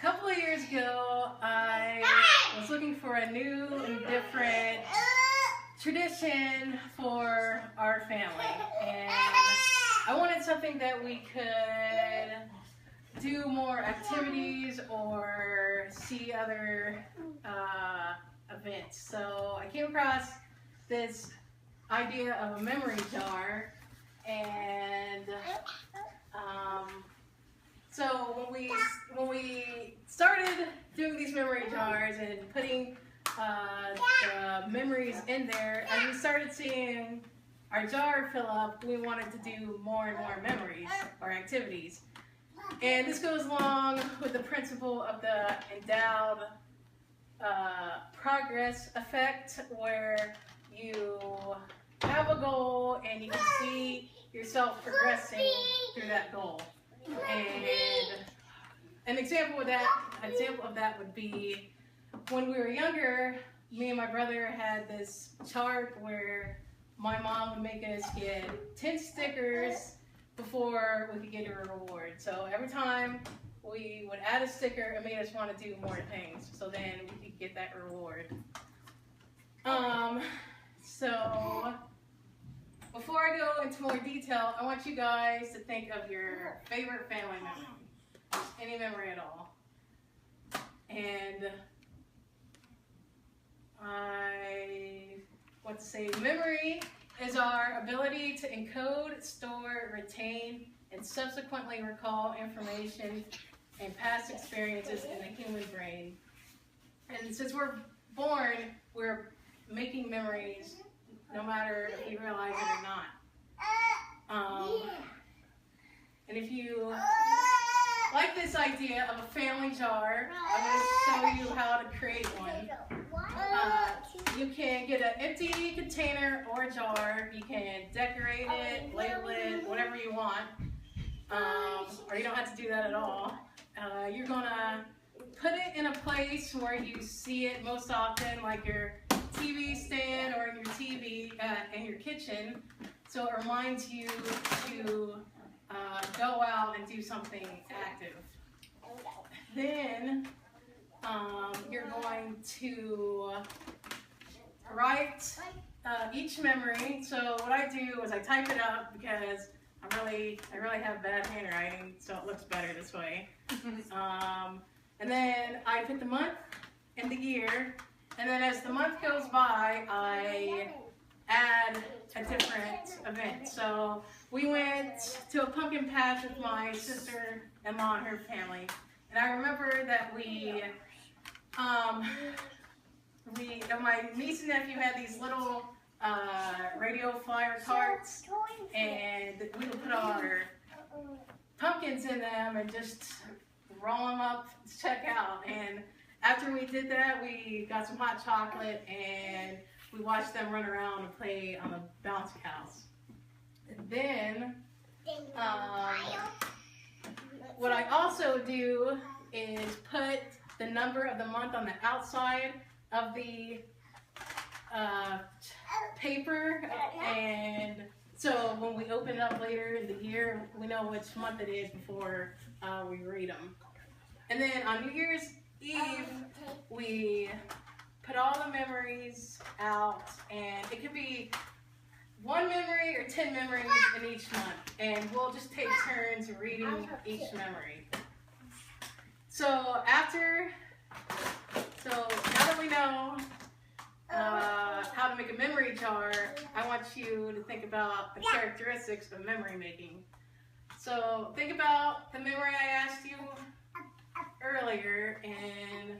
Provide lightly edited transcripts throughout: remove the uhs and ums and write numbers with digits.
couple of years ago, I was looking for a new and different tradition for our family, and I wanted something that we could do more activities or see other events. So I came across this idea of a memory jar, and so when we started doing these memory jars and putting the memories in there, as we started seeing our jar fill up, we wanted to do more and more memories or activities. And this goes along with the principle of the endowed progress effect, where you have a goal and you can see yourself progressing through that goal. And an example of that would be when we were younger. Me and my brother had this chart where my mom would make us get 10 stickers before we could get a reward. So every time we would add a sticker, it made us want to do more things, so then we could get that reward. So before I go into more detail, I want you guys to think of your favorite family memory, any memory at all. And I want to say memory is our ability to encode, store, retain, and subsequently recall information and past experiences in the human brain. And since we're born, we're making memories no matter if we realize it or not. And if you like this idea of a family jar, I'm going to show you how to create one. You can get an empty container or jar. You can decorate it, label it, whatever you want. Or you don't have to do that at all. You're going to put it in a place where you see it most often, like your TV stand or in your TV in your kitchen, so it reminds you to go out and do something active. Then you're going to write each memory. So what I do is I type it up because I really have bad handwriting, so it looks better this way. And then I put the month and the year, and then as the month goes by, I add a different event. So we went to a pumpkin patch with my sister-in-law and her family, and I remember that my niece and nephew had these little radio flyer carts, and we would put our pumpkins in them and just roll them up to check out. And after we did that, we got some hot chocolate and we watched them run around and play on the bouncy house. And then what I also do is put the number of the month on the outside of the paper, and so when we open it up later in the year, we know which month it is before we read them. And then on New Year's Eve, we put all the memories out, and it could be 1 memory or 10 memories in each month, and we'll just take turns reading each memory. So now that we know how to make a memory jar, I want you to think about the characteristics of memory making. So think about the memory I asked you earlier and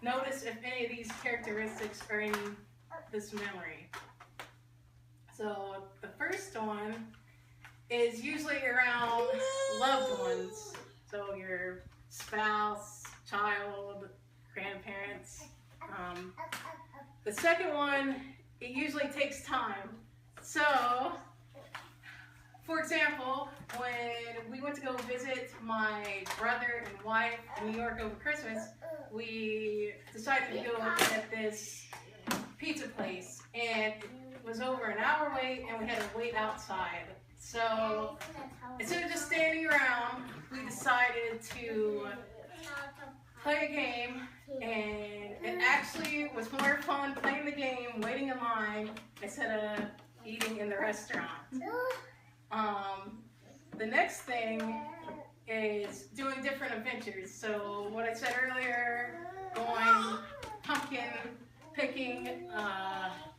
notice if any of these characteristics are in this memory. So the first one is usually around loved ones, so your spouse, child, grandparents. The second one, it usually takes time. So, for example, when we went to go visit my brother and wife in New York over Christmas, we decided to go at this pizza place, and it was over an hour wait, and we had to wait outside. So instead of just standing around, we decided to play a game, and it actually was more fun playing the game, waiting in line, instead of eating in the restaurant. The next thing is doing different adventures. So what I said earlier, going pumpkin picking,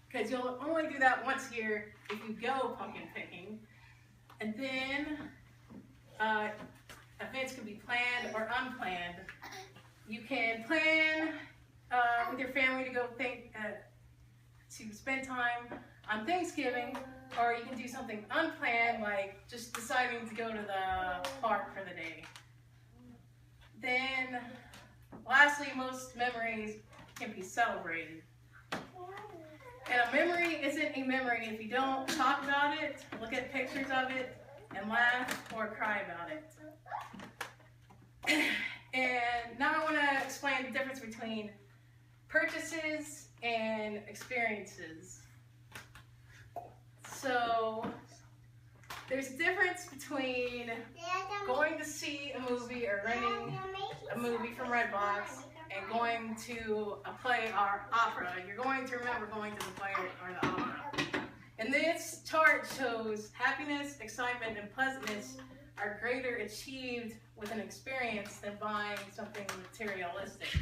because you'll only do that once a year if you go pumpkin picking. And then events can be planned or unplanned. You can plan with your family to go to spend time on Thanksgiving, or you can do something unplanned, like just deciding to go to the park for the day. Then, lastly, most memories can be celebrated. And a memory isn't a memory if you don't talk about it, look at pictures of it, and laugh or cry about it. And now I want to explain the difference between purchases and experiences. So, there's a difference between going to see a movie or renting a movie from Redbox and going to a play or opera. You're going to remember going to the play or the opera. And this chart shows happiness, excitement, and pleasantness are greater achieved with an experience than buying something materialistic.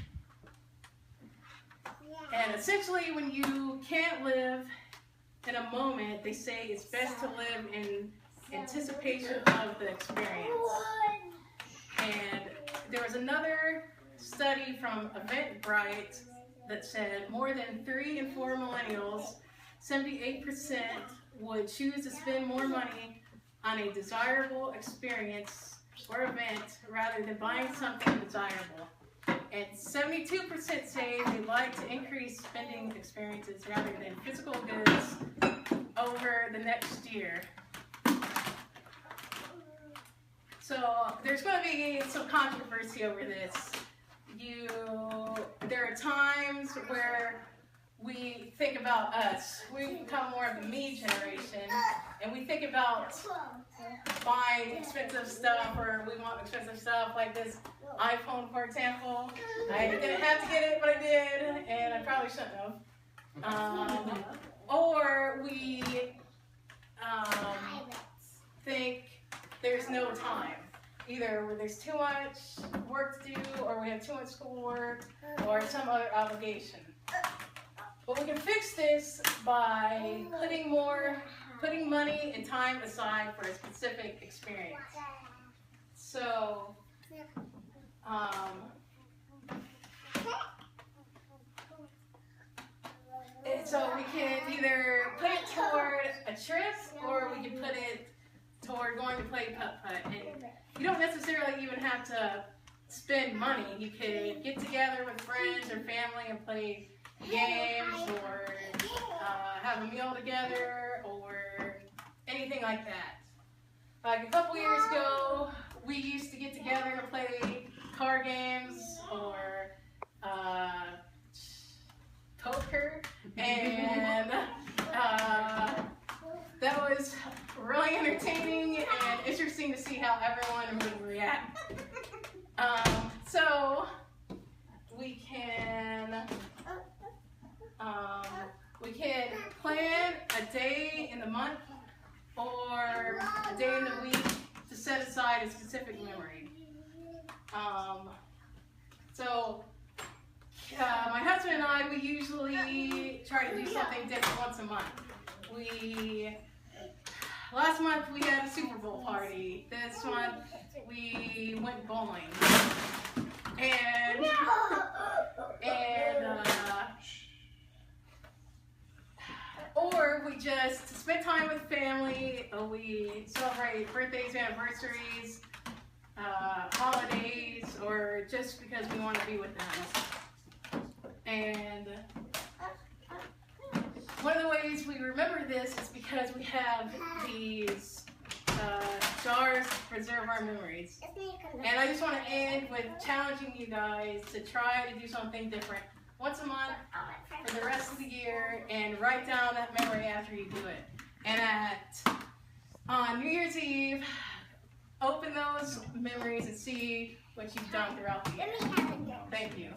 And essentially, when you can't live in a moment, they say it's best to live in anticipation of the experience. And there was another study from Eventbrite that said more than 3 in 4 millennials, 78%, would choose to spend more money on a desirable experience or event rather than buying something desirable. And 72% say they'd like to increase spending experiences rather than physical goods over the next year. So there's going to be some controversy over this. There are times where we think about us. We become more of the me generation, and we think about buying expensive stuff, or we want expensive stuff like this iPhone, for example. I didn't have to get it, but I did, and I probably shouldn't have. Or we think there's no time. Either where there's too much work to do, or we have too much schoolwork, or some other obligation. But we can fix this by putting money and time aside for a specific experience. So, so we can either put it toward a trip, or we can put it toward going to play putt-putt. And you don't necessarily even have to spend money. You could get together with friends or family and play games, or have a meal together, or anything like that. Like a couple years ago, we used to get together and play card games or poker, and that was really entertaining and interesting to see how everyone would react. So we can plan a day in the month or a day in the week to set aside a specific memory. My husband and I, we usually try to do something different once a month. Last month we had a Super Bowl party. This month we went bowling. Or we just spend time with family. We celebrate birthdays, anniversaries, holidays, or just because we want to be with them. And one of the ways we remember this is because we have these jars to preserve our memories. And I just want to end with challenging you guys to try to do something different once a month for the rest of the year, and write down that memory after you do it. And on New Year's Eve, open those those memories and see what you've done throughout the year. Let me have it. Thank you.